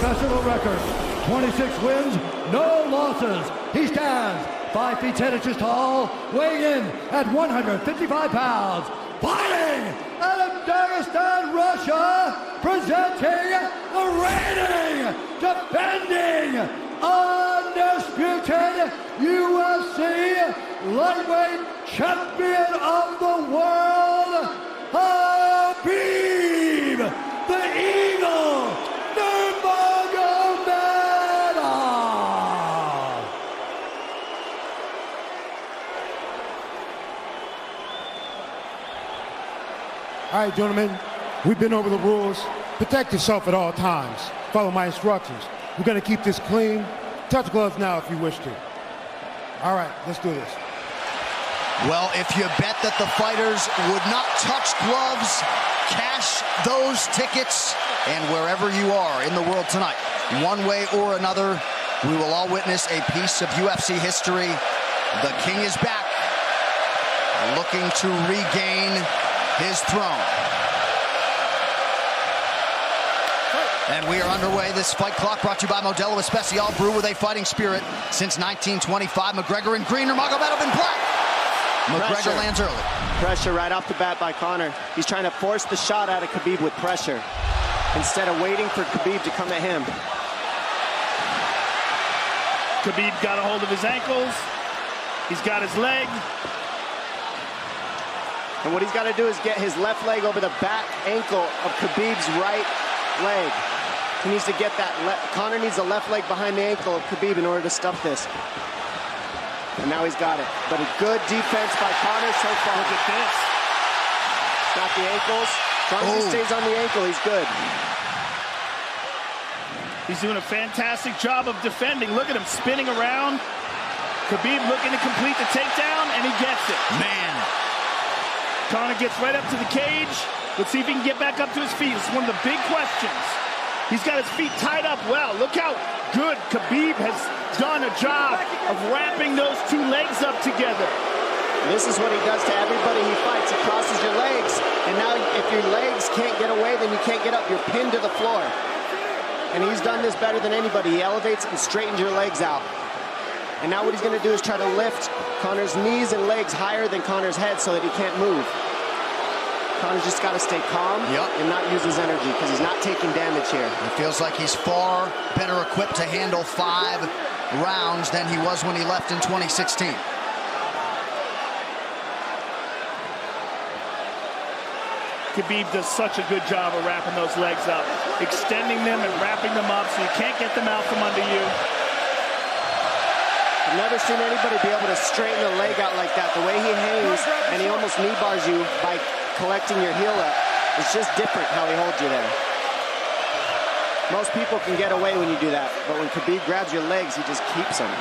professional record, 26 wins, no losses. He stands 5 feet 10 inches tall, weighing in at 155 pounds. Fighting out of Dagestan, Russia, presenting the reigning, defending, undisputed UFC lightweight champion of the world, kHABIB, the Eagle Nurmagomedov. All right, gentlemen, we've been over the rules. Protect yourself at all times. Follow my instructions. We're going to keep this clean. Touch gloves now if you wish to. All right, let's do this. Well, if you bet that the fighters would not touch gloves, cash those tickets, and wherever you are in the world tonight, one way or another, we will all witness a piece of UFC history. The King is back, looking to regain his throne. And we are underway. This fight clock brought to you by Modelo Especial, brew with a fighting spirit since 1925. McGregor in green, Nurmagomedov in black. McGregor lands early. Pressure right off the bat by Conor. He's trying to force the shot out of Khabib with pressure instead of waiting for Khabib to come at him. Khabib got a hold of his ankles. He's got his leg. And what he's got to do is get his left leg over the back ankle of Khabib's right leg. He needs to get that. Conor needs the left leg behind the ankle of Khabib in order to stuff this. And now he's got it. But a good defense by Conor so far. Look at this. Got the ankles. As long as he stays on the ankle, he's good. He's doing a fantastic job of defending. Look at him spinning around. Khabib looking to complete the takedown, and he gets it. Man. Conor gets right up to the cage. Let's see if he can get back up to his feet. It's one of the big questions. He's got his feet tied up well. Look how good Khabib has done a job of wrapping those two legs up together. This is what he does to everybody he fights. He crosses your legs, and now if your legs can't get away, then you can't get up. You're pinned to the floor. And he's done this better than anybody. He elevates and straightens your legs out. And now what he's going to do is try to lift Conor's knees and legs higher than Conor's head so that he can't move. Conor's just got to stay calm and not use his energy because he's not taking damage here. It feels like he's far better equipped to handle 5 rounds than he was when he left in 2016. Khabib does such a good job of wrapping those legs up, extending them and wrapping them up so you can't get them out from under you. I've never seen anybody be able to straighten a leg out like that. The way he hangs and he almost knee bars you by collecting your heel up. It's just different how he holds you there. Most people can get away when you do that, but when Khabib grabs your legs, he just keeps them.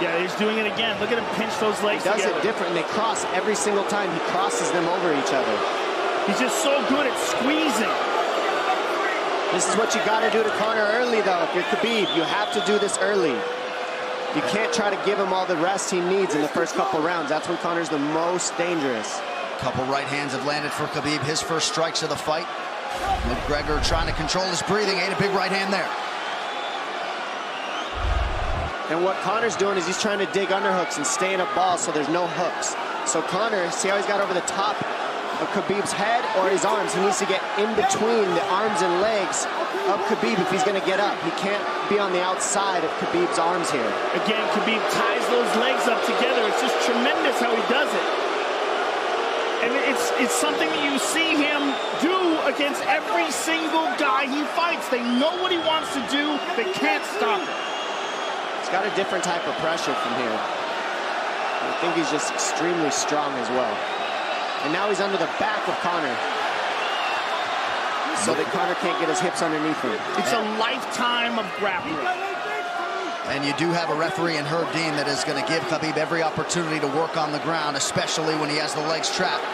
Yeah, he's doing it again. Look at him pinch those legs together. He does it different, and they cross every single time. He crosses them over each other. He's just so good at squeezing. This is what you got to do to Conor early, though. If you're Khabib, you have to do this early. You can't try to give him all the rest he needs in the first couple rounds. That's when Conor's the most dangerous. Couple right hands have landed for Khabib. His first strikes of the fight. McGregor trying to control his breathing. Ate a big right hand there. And what Conor's doing is he's trying to dig underhooks and stay in a ball so there's no hooks. So Conor, see how he's got over the top of Khabib's head or his arms? He needs to get in between the arms and legs of Khabib if he's going to get up. He can't be on the outside of Khabib's arms here. Again, Khabib ties those legs up together. It's just tremendous how he does it. And it's something that you see him do against every single guy he fights. They know what he wants to do. They can't stop it. He's got a different type of pressure from here. I think he's just extremely strong as well. And now he's under the back of Conor, so that Conor can't get his hips underneath him. It's a lifetime of grappling. And you do have a referee in Herb Dean that is going to give Khabib every opportunity to work on the ground, especially when he has the legs trapped.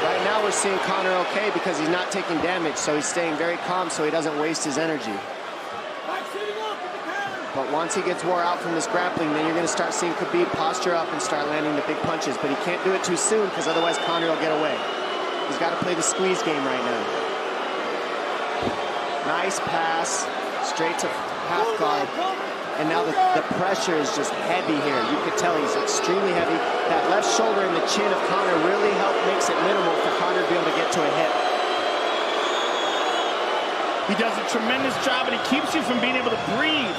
Right now we're seeing Conor okay because he's not taking damage, so he's staying very calm so he doesn't waste his energy. But once he gets wore out from this grappling, then you're going to start seeing Khabib posture up and start landing the big punches. But he can't do it too soon because otherwise Conor will get away. He's got to play the squeeze game right now. Nice pass, straight to half guard. And now the pressure is just heavy here. You could tell he's extremely heavy. That left shoulder and the chin of Conor really makes it minimal for Conor to be able to get to a hit. He does a tremendous job, and he keeps you from being able to breathe.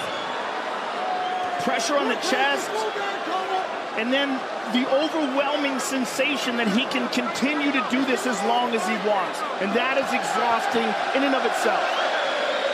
Pressure on the chest, and then the overwhelming sensation that he can continue to do this as long as he wants. And that is exhausting in and of itself.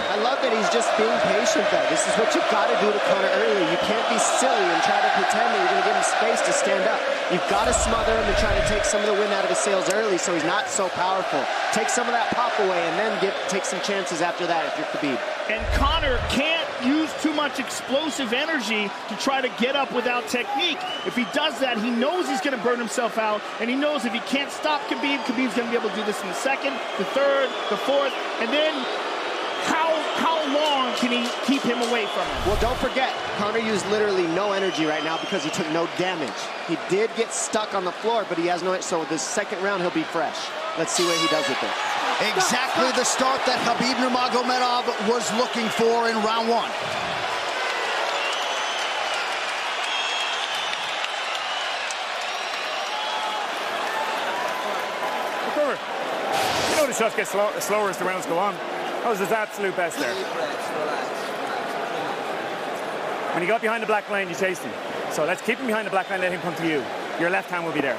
I love that he's just being patient, though. This is what you've got to do to Conor early. You can't be silly and try to pretend that you're going to give him space to stand up. You've got to smother him and try to take some of the wind out of his sails early so he's not so powerful. Take some of that pop away and then take some chances after that if you're Khabib. And Conor can't use too much explosive energy to try to get up without technique. If he does that, he knows he's going to burn himself out, and he knows if he can't stop Khabib, Khabib's going to be able to do this in the second, the third, the fourth, and then how long can he keep him away from him? Well, don't forget, Conor used literally no energy right now because he took no damage. He did get stuck on the floor, but he has no, so this second round he'll be fresh. Let's see what he does with it. Exactly the start that Khabib Nurmagomedov was looking for in round one. You know the shots get slower as the rounds go on. That was his absolute best there. When he got behind the black line, you chased him. So let's keep him behind the black line, let him come to you. Your left hand will be there.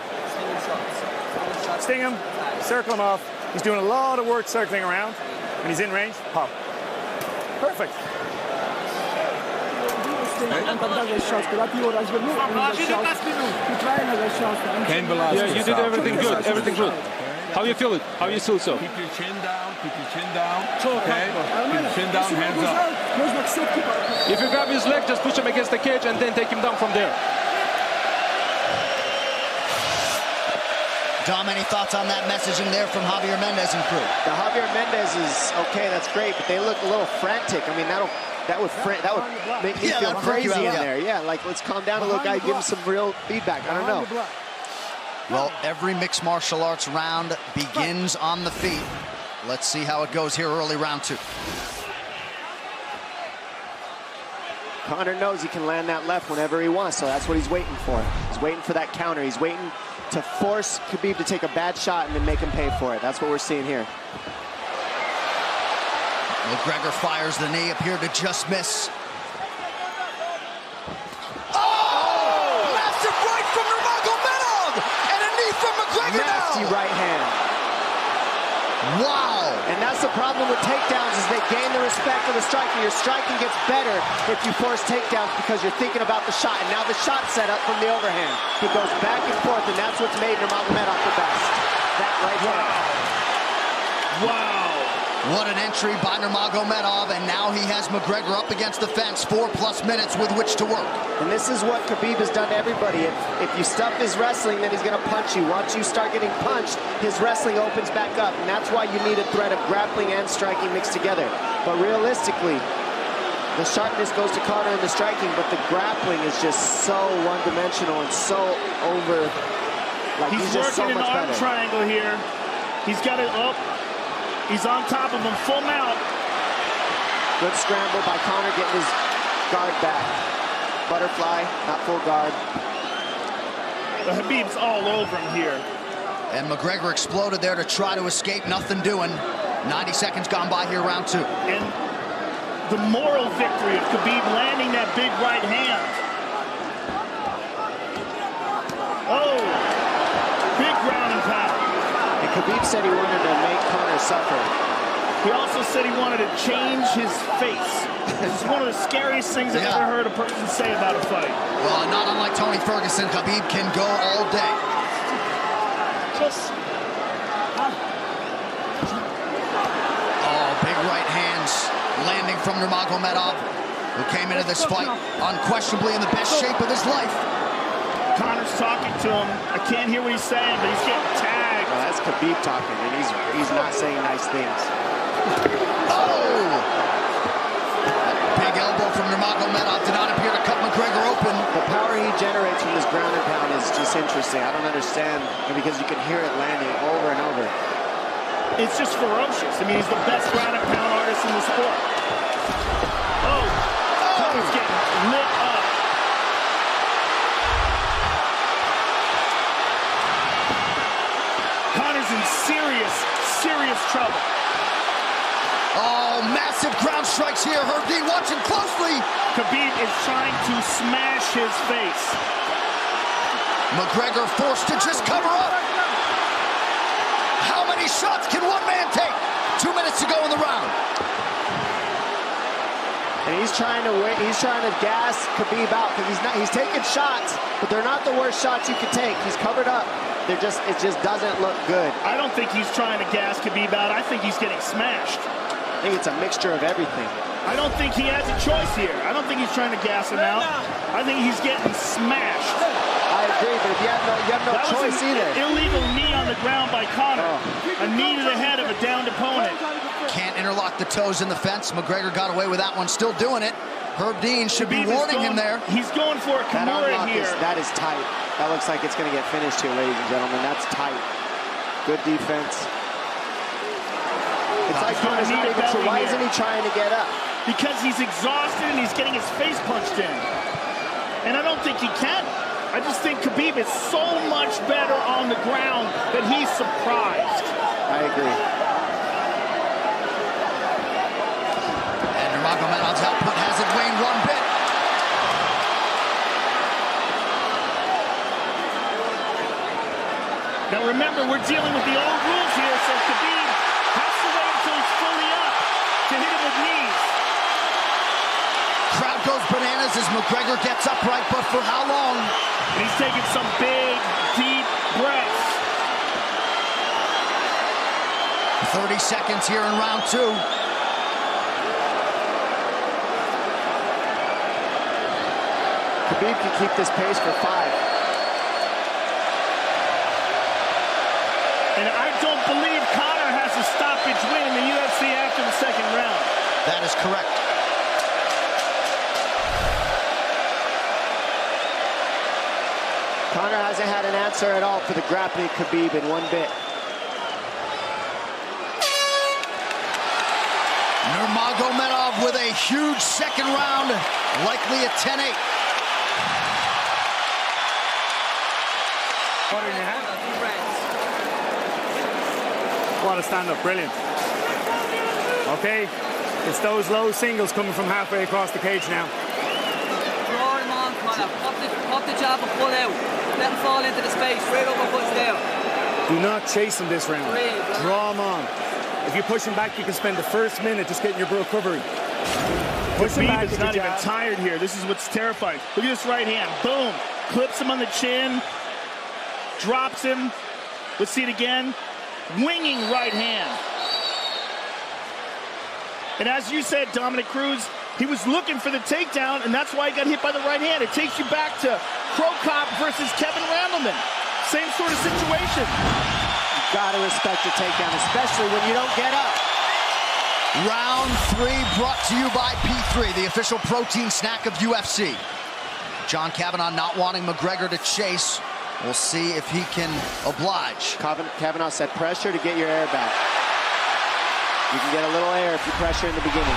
Sting him, circle him off. He's doing a lot of work circling around. When he's in range, pop. Perfect. Yeah, you did everything good, everything good. How you feel it? How you feel so? Keep your chin down, keep your chin down. Okay? Keep your chin down, hands up. If you grab his leg, just push him against the cage and then take him down from there. Dom, any thoughts on that messaging there from Javier Mendez and crew? The Javier Mendez is okay, that's great, but they look a little frantic. I mean, that would make me feel crazy in there. Yeah, like, let's calm down a little guy, give him some real feedback. I don't know. Well, every mixed martial arts round begins on the feet. Let's see how it goes here early round two. Conor knows he can land that left whenever he wants, so that's what he's waiting for. He's waiting for that counter. He's waiting to force Khabib to take a bad shot and then make him pay for it. That's what we're seeing here. McGregor fires the knee, appeared to just miss. Nasty right hand. Wow. And that's the problem with takedowns is they gain the respect of the striker. Your striking gets better if you force takedowns because you're thinking about the shot. And now the shot set up from the overhand. He goes back and forth, and that's what's made Nurmagomedov the best. That right hand. Wow. What an entry by Nurmagomedov, and now he has McGregor up against the fence, 4+ minutes with which to work. And this is what Khabib has done to everybody. If you stuff his wrestling, then he's going to punch you. Once you start getting punched, his wrestling opens back up, and that's why you need a threat of grappling and striking mixed together. But realistically, the sharpness goes to Conor in the striking, but the grappling is just so one-dimensional and so over. Like he's just working so much an arm better. triangle here. He's got it up. He's on top of him, full mount. Good scramble by Conor, getting his guard back. Butterfly, not full guard. The Khabib's all over him here. And McGregor exploded there to try to escape, nothing doing. 90 seconds gone by here, round two. And the moral victory of Khabib landing that big right hand. Oh, big ground and pound. And Khabib said he wanted to make Conor suffer. He also said he wanted to change his face. This is one of the scariest things I've ever heard a person say about a fight. Well, not unlike Tony Ferguson, Khabib can go all day. Oh, big right hands landing from Nurmagomedov, who came into this fight unquestionably in the best shape of his life. Conor's talking to him. I can't hear what he's saying, but he's getting tagged. Well, that's Khabib talking, and he's not saying nice things. Oh! Big elbow from Nurmagomedov did not appear to cut McGregor open. The power he generates from this ground and pound is just just interesting. I don't understand, because you can hear it landing over and over. It's just ferocious. I mean, he's the best ground and pound artist in the sport. Oh, Connor's getting lit up. Connor's in serious trouble. Oh, massive ground strikes here. Herb Dean watching closely. Khabib is trying to smash his face. McGregor forced to just cover up. How many shots can one man take? 2 minutes to go in the round. And he's trying to gas Khabib out, because he's taking shots, but they're not the worst shots you could take. He's covered up. It just doesn't look good. I don't think he's trying to gas Khabib out. I think he's getting smashed. I think it's a mixture of everything. I don't think he has a choice here. I don't think he's trying to gas him out. I think he's getting smashed. I agree, but if you have no choice either. Illegal knee on the ground by Conor. A knee to the head of a downed opponent. Can't interlock the toes in the fence. McGregor got away with that one, still doing it. Herb Dean should be warning him there. He's going for a Kimura here. That is tight. That looks like it's going to get finished here, ladies and gentlemen. That's tight. Good defense. It's like Conor's not even sure. Why isn't he trying to get up? Because he's exhausted and he's getting his face punched in. And I don't think he can. I just think Khabib is so much better on the ground that he's surprised. I agree. And Nurmagomedov's output hasn't waned one bit. Now remember, we're dealing with the old rules here, so Khabib has to wait until he's fully up to hit him with knees. Crowd goes bananas as McGregor gets upright, but for how long? And he's taking some big, deep breaths. 30 seconds here in round 2. Khabib can keep this pace for 5. And I don't believe Conor has a stoppage win in the UFC after the second round. That is correct. Conor hasn't had an answer at all for the grappling Khabib in one bit. Nurmagomedov with a huge second round, likely a 10-8. What in your hand? What a stand-up, brilliant. Okay, it's those low singles coming from halfway across the cage now. Draw him on, Conor. Pop the jab and pull out. Let him fall into the space, right over push down. Do not chase him this round. Draw him on. If you push him back, you can spend the first minute just getting your recovery. Push him back. He's not even tired here. This is what's terrifying. Look at this right hand. Boom. Clips him on the chin. Drops him. Let's see it again. Winging right hand. And as you said, Dominic Cruz, he was looking for the takedown, and that's why he got hit by the right hand. It takes you back to Krokop versus Kevin Randleman. Same sort of situation. You gotta respect the takedown, especially when you don't get up. Round 3 brought to you by P3, the official protein snack of UFC. John Kavanagh not wanting McGregor to chase. We'll see if he can oblige. Kavanagh said pressure to get your air back. You can get a little air if you pressure in the beginning.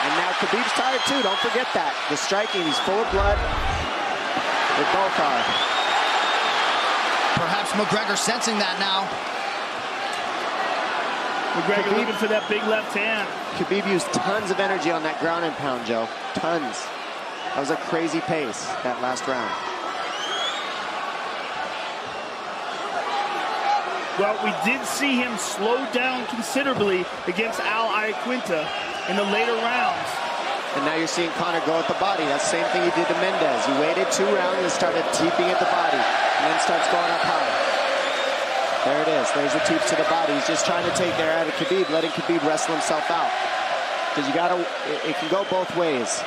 And now Khabib's tired too, don't forget that. The striking, he's full of blood. They both are. Perhaps McGregor sensing that now. McGregor looking for that big left hand. Khabib used tons of energy on that ground and pound, Joe. Tons. That was a crazy pace, that last round. Well, we did see him slow down considerably against Al Iaquinta in the later rounds. And now you're seeing Conor go at the body. That's the same thing he did to Mendez. He waited 2 rounds and started teeping at the body, and then starts going up high. There it is. There's the teeps to the body. He's just trying to take their out of Khabib, letting Khabib wrestle himself out. Because you gotta, it can go both ways.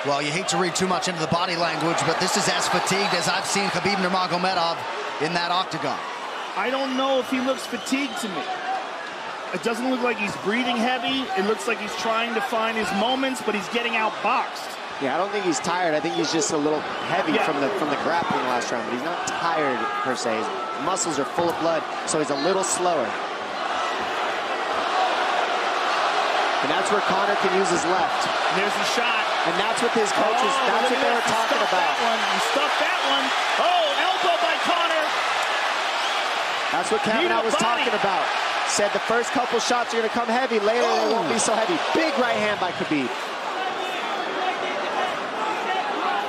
Well, you hate to read too much into the body language, but this is as fatigued as I've seen Khabib Nurmagomedov in that octagon. I don't know if he looks fatigued to me. It doesn't look like he's breathing heavy. It looks like he's trying to find his moments, but he's getting outboxed. Yeah, I don't think he's tired. I think he's just a little heavy from the grappling last round, but he's not tired per se. His muscles are full of blood, so he's a little slower. And that's where Conor can use his left. There's a shot. And that's what his coaches, that's what they were talking about. He stuffed that one. Oh, elbow by Conor. That's what Kavanaugh was talking about. Said the first couple shots are going to come heavy. Later, they won't be so heavy. Big right hand by Khabib.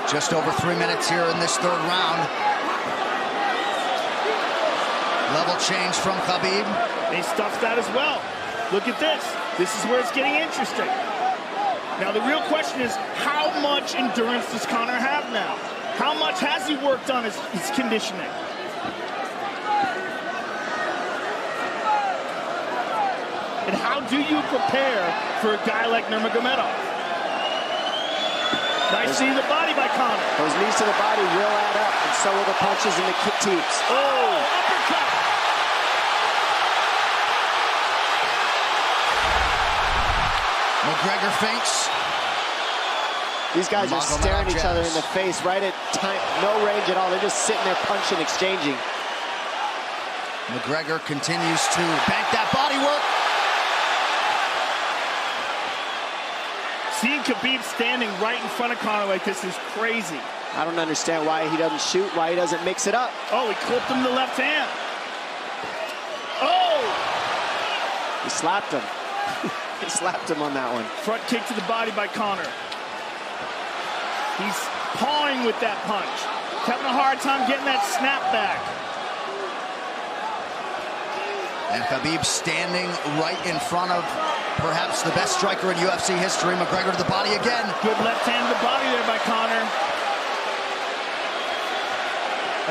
Just over 3 minutes here in this third round. Level change from Khabib. He stuffed that as well. Look at this. This is where it's getting interesting. Now, the real question is, how much endurance does Conor have now? How much has he worked on his conditioning? And how do you prepare for a guy like Nurmagomedov? Nice knee to the body by Conor. Those knees to the body will add up, and so will the punches and the kick teeps. Oh, uppercut. McGregor feints. These guys are staring each other in the face right at time, no range at all. They're just sitting there punching, exchanging. McGregor continues to bank that body work. Seeing Khabib standing right in front of Conor like this is crazy. I don't understand why he doesn't shoot, why he doesn't mix it up. Oh, he clipped him the left hand. Oh! He slapped him. He slapped him on that one. Front kick to the body by Conor. He's pawing with that punch. Having a hard time getting that snap back. And Khabib standing right in front of perhaps the best striker in UFC history. McGregor to the body again. Good left hand to the body there by Conor.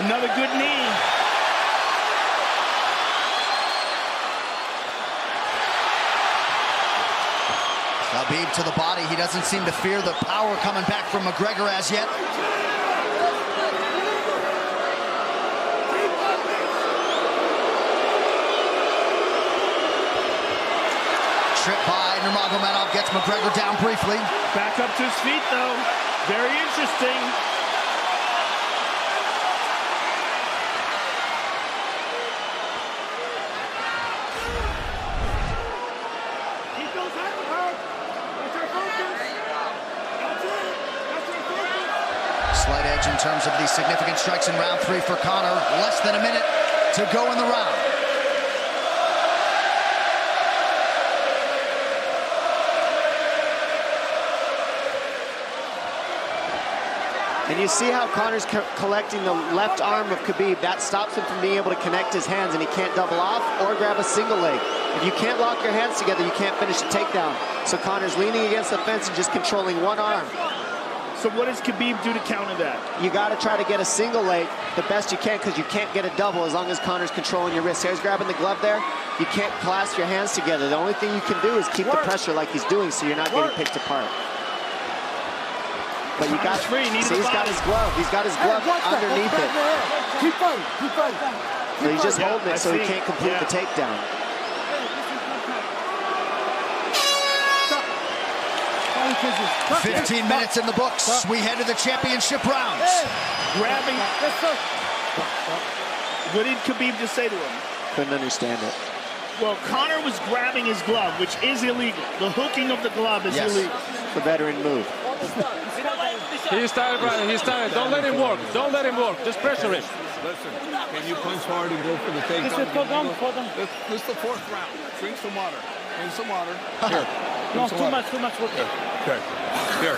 Another good knee. Khabib to the body. He doesn't seem to fear the power coming back from McGregor as yet. Trip by Nurmagomedov gets McGregor down briefly. Back up to his feet though. Very interesting. Slight edge in terms of the significant strikes in round 3 for Conor. Less than a minute to go in the round. And you see how Conor's collecting the left arm of Khabib. That stops him from being able to connect his hands, and he can't double off or grab a single leg. If you can't lock your hands together, you can't finish a takedown. So Conor's leaning against the fence and just controlling one arm. So what does Khabib do to counter that? You got to try to get a single leg the best you can, because you can't get a double as long as Conor's controlling your wrist. Here's grabbing the glove there. You can't clasp your hands together. The only thing you can do is keep the pressure like he's doing, so you're not getting picked apart. But you got, see, he's got his glove. He's got his glove underneath it. Keep fighting, keep fighting. So he's just holding it so he can't complete the takedown. Stop. 15 minutes in the books. We head to the championship rounds. Grabbing. What did Khabib just say to him? Couldn't understand it. Well, Conor was grabbing his glove, which is illegal. The hooking of the glove is illegal. The veteran move. He's tired, brother. He's tired. Don't let him work. Don't let him work. Just pressure him. Listen, can you punch hard and go for the takedown? This is the 4th round. Drink some water. Drink some water. Here. No, too much work. Okay. Here.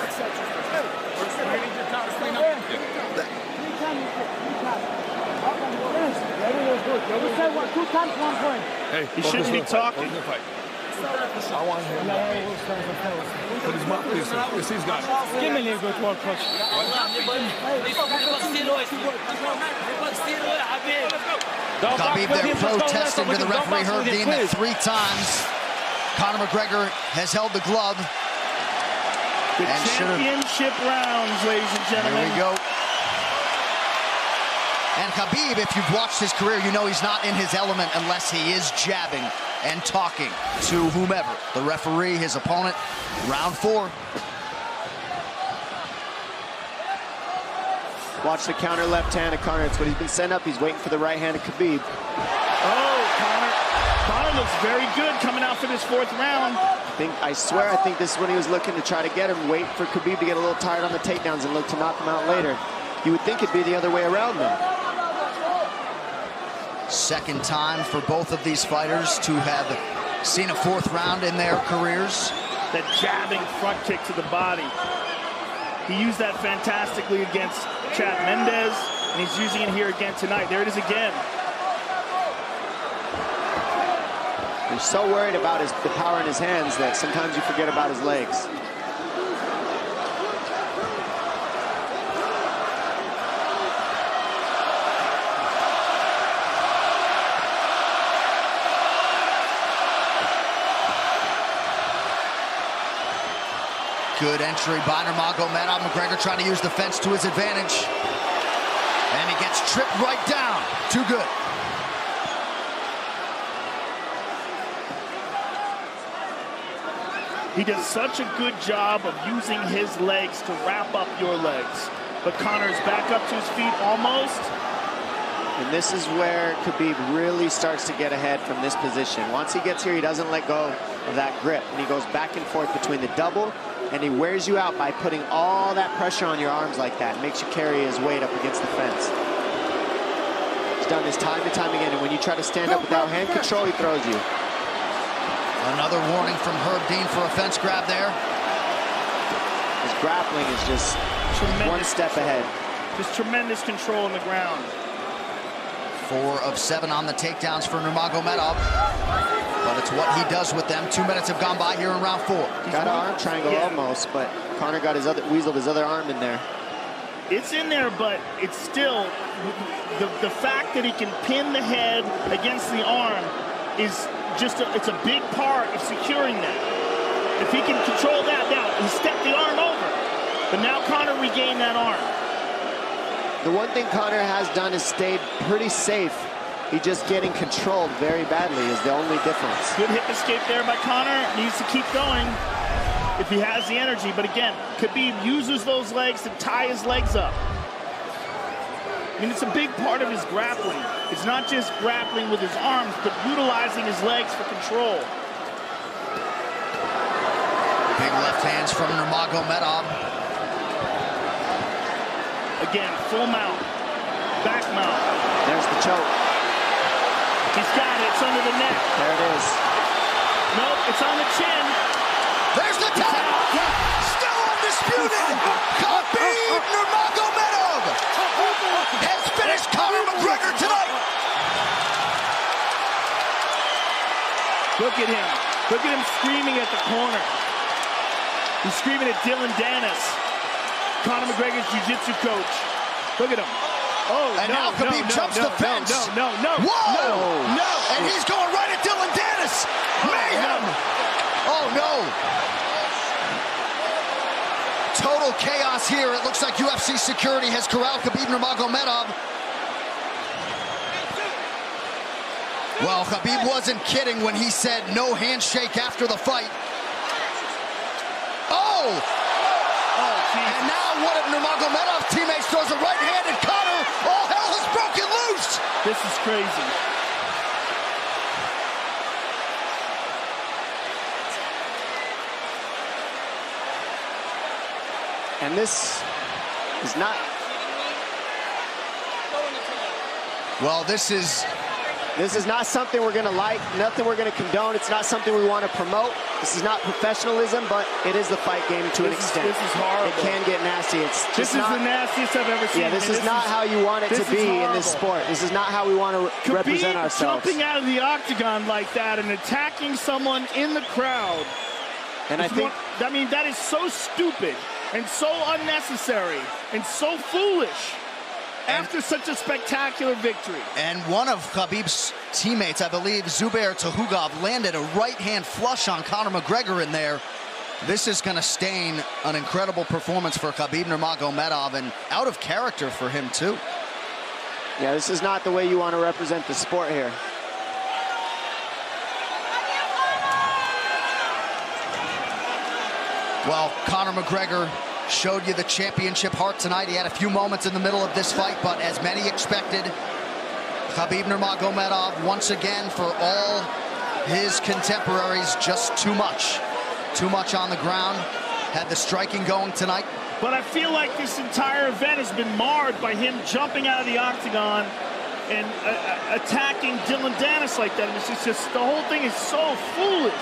Hey, he shouldn't be talking. I want him. Put his mouth. Yes, he's got it. Give me a good work, coach. Khabib there protesting to the referee. Heard deemed that 3 times. Conor McGregor has held the glove. The championship rounds, ladies and gentlemen. Here we go. And Khabib, if you've watched his career, you know he's not in his element unless he is jabbing and talking to whomever. The referee, his opponent. Round 4. Watch the counter left hand of Conor. It's what he's been setting up. He's waiting for the right hand of Khabib. Oh, Conor looks very good coming out for this 4th round. I swear, I think this is when he was looking to try to get him, wait for Khabib to get a little tired on the takedowns and look to knock him out later. You would think it'd be the other way around, though. Second time for both of these fighters to have seen a 4th round in their careers. That jabbing front kick to the body. He used that fantastically against Chad Mendes, and he's using it here again tonight. There it is again. You're so worried about the power in his hands that sometimes you forget about his legs. Good entry by Nurmagomedov. McGregor trying to use the fence to his advantage. And he gets tripped right down. Too good. He does such a good job of using his legs to wrap up your legs. But Conor's back up to his feet almost. And this is where Khabib really starts to get ahead from this position. Once he gets here, he doesn't let go of that grip. And he goes back and forth between the double, and he wears you out by putting all that pressure on your arms like that. Makes you carry his weight up against the fence. He's done this time and time again, and when you try to stand up without hand control, he throws you. Another warning from Herb Dean for a fence grab there. His grappling is just one step ahead. Just tremendous control on the ground. 4 of 7 on the takedowns for Nurmagomedov. But it's what he does with them. 2 minutes have gone by here in round 4. Got an arm triangle almost, but Conor got weaseled his other arm in there. It's in there, but it's still, the fact that he can pin the head against the arm is just, it's a big part of securing that. If he can control that, now he stepped the arm over, but now Conor regained that arm. The one thing Conor has done is stayed pretty safe. He just getting controlled very badly is the only difference. Good hip escape there by Conor. Needs to keep going if he has the energy. But again, Khabib uses those legs to tie his legs up. I mean, it's a big part of his grappling. It's not just grappling with his arms, but utilizing his legs for control. Big left hands from Nurmagomedov. Again, full mount, back mount. There's the choke. He's got it, it's under the neck. There it is. Nope, it's on the chin. There's the tap. Still undisputed. Khabib Nurmagomedov has finished Conor McGregor tonight. Look at him. Look at him screaming at the corner. He's screaming at Dylan Dennis, Conor McGregor's jiu-jitsu coach. Look at him. Oh, and now Khabib jumps the fence. No. Whoa! No! And he's going right at Dylan Dennis. Mayhem! Oh, no. Total chaos here. It looks like UFC security has corralled Khabib Nurmagomedov. Well, Khabib wasn't kidding when he said no handshake after the fight. Oh! And now one of Nurmagomedov's teammates throws a right hand at Conor. All hell has broken loose. This is crazy. And this is not... Well, this is not something we're going to like, nothing we're going to condone. It's not something we want to promote. This is not professionalism, but it is the fight game to an extent. This is horrible. It can get nasty. This is the nastiest I've ever seen. Yeah, this is not how you want it to be in this sport. This is not how we want to represent ourselves. Jumping out of the octagon like that and attacking someone in the crowd. And I mean, that is so stupid and so unnecessary and so foolish. After such a spectacular victory. And one of Khabib's teammates, I believe, Zubair Tukhugov, landed a right-hand flush on Conor McGregor in there. This is going to stain an incredible performance for Khabib Nurmagomedov, and out of character for him, too. Yeah, this is not the way you want to represent the sport here. Well, Conor McGregor showed you the championship heart tonight. He had a few moments in the middle of this fight, but as many expected, Khabib Nurmagomedov, once again, for all his contemporaries, just too much. Too much on the ground. Had the striking going tonight. But I feel like this entire event has been marred by him jumping out of the octagon and attacking Dylan Dennis like that. And it's just the whole thing is so foolish.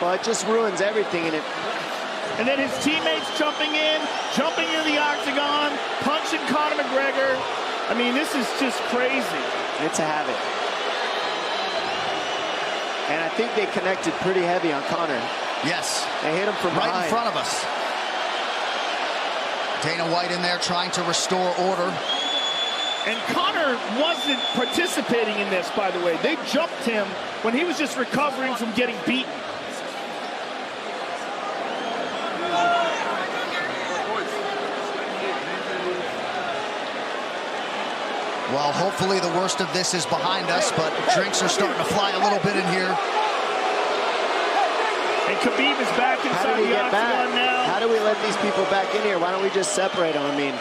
Well, it just ruins everything. And then his teammates jumping into the octagon, punching Conor McGregor. I mean, this is just crazy. It's a habit. And I think they connected pretty heavy on Conor. Yes. They hit him from right behind. In front of us. Dana White in there trying to restore order. And Conor wasn't participating in this, by the way. They jumped him when he was just recovering from getting beaten. Well, hopefully the worst of this is behind us, but drinks are starting to fly a little bit in here. And Khabib is back inside the octagon now. How do we let these people back in here? Why don't we just separate them? I mean,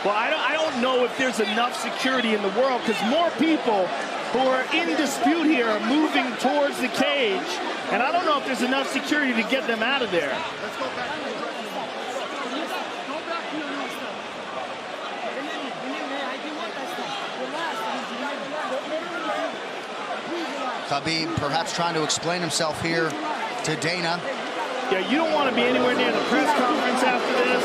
well, I don't know if there's enough security in the world, because more people who are in dispute here are moving towards the cage, and I don't know if there's enough security to get them out of there. Let's go back. Khabib perhaps trying to explain himself here to Dana. Yeah, you don't want to be anywhere near the press conference after this.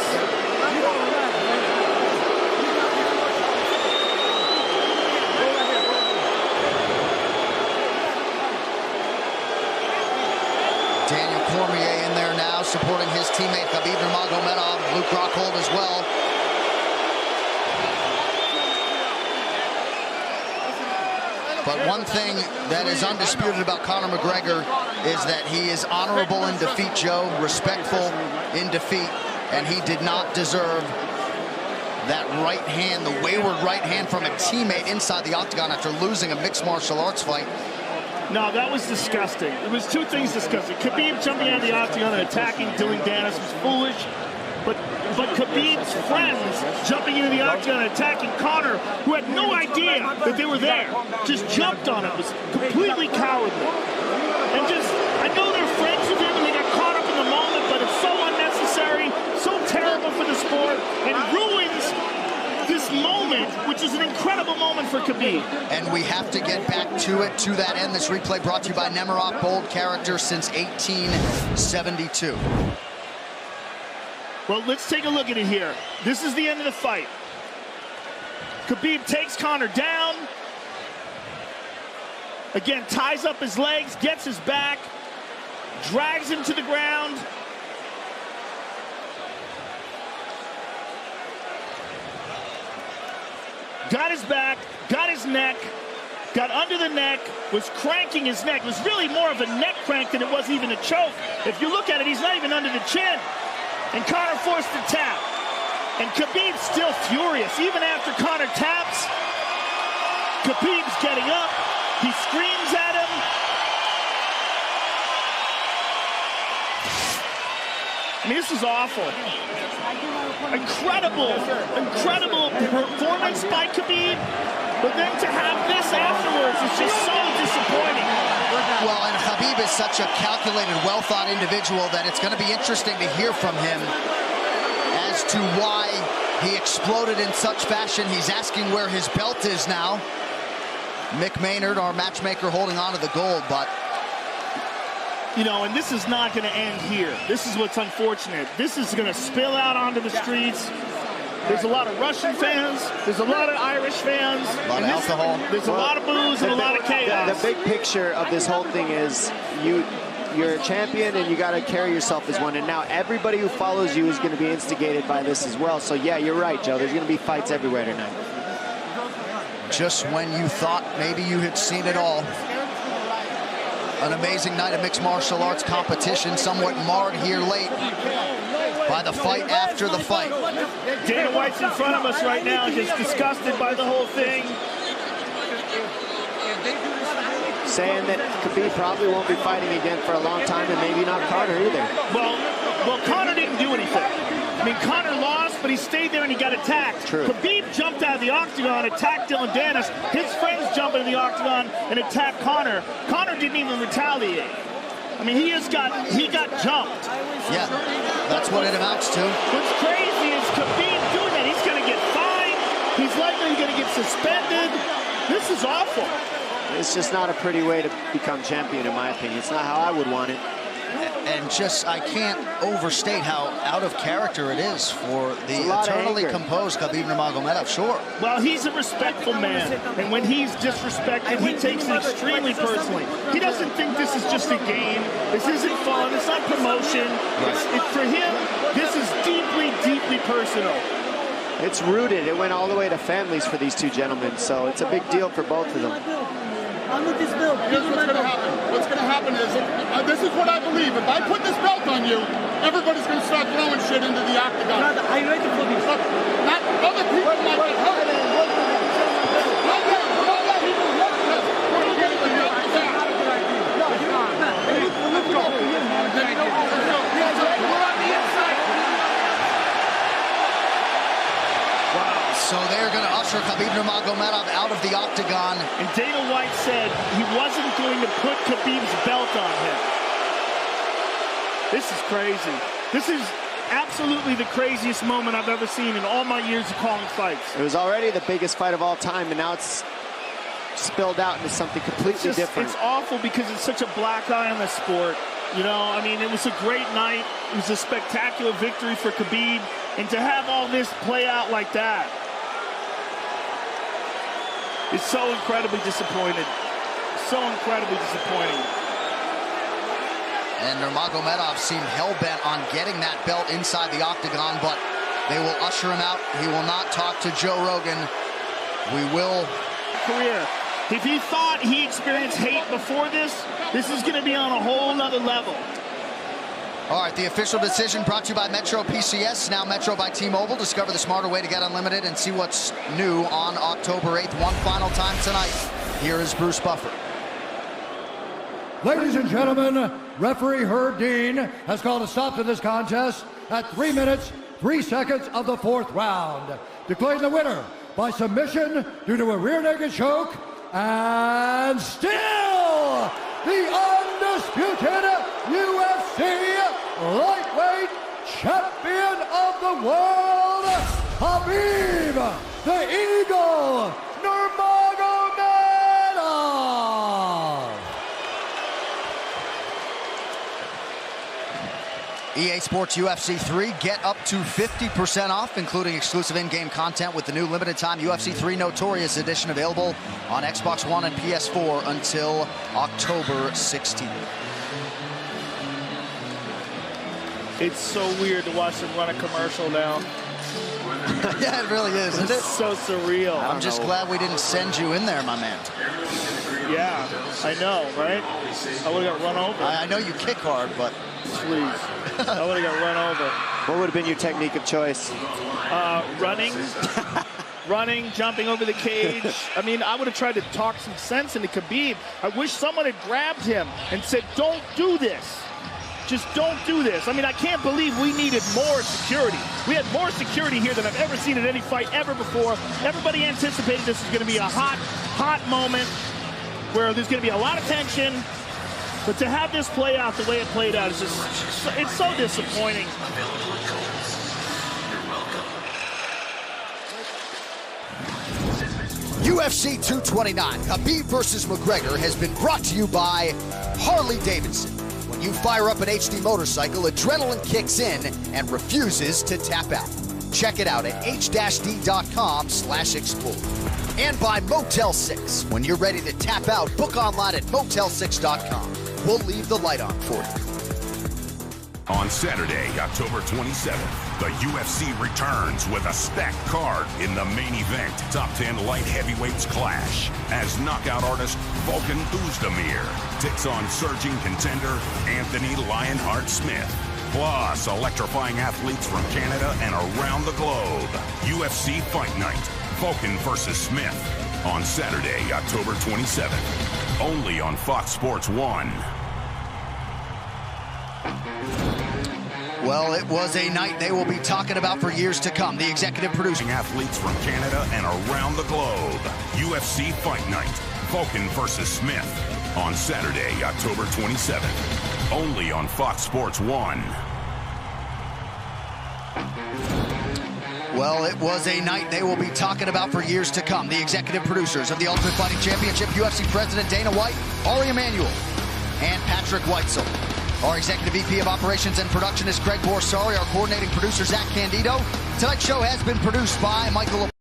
Daniel Cormier in there now, supporting his teammate Khabib Nurmagomedov, Luke Rockhold as well. But one thing that is undisputed about Conor McGregor is that he is honorable in defeat, Joe, respectful in defeat, and he did not deserve that right hand, the wayward right hand from a teammate inside the octagon after losing a mixed martial arts fight. No, that was disgusting. It was two things disgusting. Khabib jumping out of the octagon and attacking Dylan Dennis was foolish. But Khabib's friends jumping into the octagon and attacking Conor, who had no idea that they were there, just jumped on him. It was completely cowardly. And just, I know they're friends with him and they got caught up in the moment, but it's so unnecessary, so terrible for the sport, and ruins this moment, which is an incredible moment for Khabib. And we have to get back to it, to that end. This replay brought to you by Nemiroff, bold character since 1872. Well, let's take a look at it here. This is the end of the fight. Khabib takes Conor down. Again, ties up his legs, gets his back, drags him to the ground. Got his back, got his neck, got under the neck, was cranking his neck. It was really more of a neck crank than it was even a choke. If you look at it, he's not even under the chin. And Conor forced the tap. And Khabib's still furious. Even after Conor taps, Khabib's getting up. He screams at him. I mean, this is awful. Incredible performance by Khabib. But then to have this afterwards is just so disappointing. Well, and Khabib is such a calculated, well-thought individual that it's going to be interesting to hear from him as to why he exploded in such fashion. He's asking where his belt is now. Mick Maynard, our matchmaker, holding on to the gold, but... You know, and this is not going to end here. This is what's unfortunate. This is going to spill out onto the streets. There's a lot of Russian fans. There's a lot of Irish fans. A lot of alcohol. There's a lot of booze and a lot of chaos. The big picture of this whole thing is you're a champion and you got to carry yourself as one. And now everybody who follows you is going to be instigated by this as well. So, yeah, you're right, Joe. There's going to be fights everywhere tonight. Just when you thought maybe you had seen it all. An amazing night of mixed martial arts competition, somewhat marred here late by the fight after the fight. Dana White's in front of us right now, just disgusted by the whole thing. Saying that Khabib probably won't be fighting again for a long time, and maybe not Conor either. Well, Well, Conor didn't do anything. I mean, Conor lost, but he stayed there and he got attacked. True. Khabib jumped out of the octagon, attacked Dylan Dennis. His friends jumped into the octagon and attacked Conor. Conor didn't even retaliate. I mean, he got jumped. Yeah, that's what it amounts to. What's crazy is Khabib doing that. He's going to get fined. He's likely going to get suspended. This is awful. It's just not a pretty way to become champion, in my opinion. It's not how I would want it. And just, I can't overstate how out of character it is for the eternally composed Khabib Nurmagomedov, sure. Well, he's a respectful man, and when he's disrespected, he takes it extremely personally. He doesn't think this is just a game. This isn't fun. It's not promotion. For him, this is deeply, deeply personal. It's rooted. It went all the way to families for these two gentlemen, so it's a big deal for both of them. Here's what's going to happen. What's going to happen is, this is what I believe. If I put this belt on you, everybody's going to start throwing shit into the octagon. Are you ready for this? Look, not other people might get hurt. So they're going to usher Khabib Nurmagomedov out of the octagon. And Dana White said he wasn't going to put Khabib's belt on him. This is crazy. This is absolutely the craziest moment I've ever seen in all my years of calling fights. It was already the biggest fight of all time, and now it's spilled out into something completely different. It's awful because it's such a black eye on the sport. You know, I mean, it was a great night. It was a spectacular victory for Khabib. And to have all this play out like that, it's so incredibly disappointed. So incredibly disappointing. And Nurmagomedov seemed hell-bent on getting that belt inside the octagon, but they will usher him out. He will not talk to Joe Rogan. We will... Career. If he thought he experienced hate before this is going to be on a whole nother level. All right, the official decision brought to you by Metro PCS, now Metro by T-Mobile. Discover the smarter way to get unlimited and see what's new on October 8th. One final time tonight. Here is Bruce Buffer. Ladies and gentlemen, referee Herb Dean has called a stop to this contest at 3 minutes, 3 seconds of the 4th round. Declaring the winner by submission due to a rear naked choke, and still the undisputed UFC lightweight champion of the world, Khabib, the Eagle, Nurmagomedov. EA Sports UFC 3, get up to 50% off, including exclusive in-game content with the new limited-time UFC 3 Notorious Edition available on Xbox One and PS4 until October 16th. It's so weird to watch them run a commercial now. Yeah, it really is, isn't it? It's so surreal. I'm just glad we didn't send you in there, my man. Yeah, I know, right? I would have got run over. I know you kick hard, but... Please. I would have got run over. What would have been your technique of choice? Running. Running, jumping over the cage. I mean, I would have tried to talk some sense into Khabib. I wish someone had grabbed him and said, don't do this. Just don't do this. I mean, I can't believe we needed more security. We had more security here than I've ever seen at any fight ever before. Everybody anticipated this was going to be a hot, hot moment where there's going to be a lot of tension. But to have this play out the way it played out is just, it's so disappointing. UFC 229, Khabib versus McGregor has been brought to you by Harley-Davidson. When you fire up an HD motorcycle, adrenaline kicks in and refuses to tap out. Check it out at h-d.com/explore. And by Motel 6. When you're ready to tap out, book online at motel6.com. We'll leave the light on for you. On Saturday, October 27th, the UFC returns with a stacked card in the main event. Top 10 light heavyweights clash as knockout artist Volkan Oezdemir takes on surging contender Anthony Lionheart Smith. Plus, electrifying athletes from Canada and around the globe. UFC Fight Night, Volkan versus Smith. On Saturday, October 27th. Only on Fox Sports 1. Well, it was a night they will be talking about for years to come. The executive producing athletes from Canada and around the globe. UFC Fight Night. Vulcan versus Smith on Saturday, October 27th. Only on Fox Sports 1. Well, it was a night they will be talking about for years to come. The executive producers of the Ultimate Fighting Championship, UFC President Dana White, Ari Emanuel, and Patrick Weitzel. Our Executive VP of Operations and Production is Greg Borsari. Our coordinating producer, Zach Candido. Tonight's show has been produced by Michael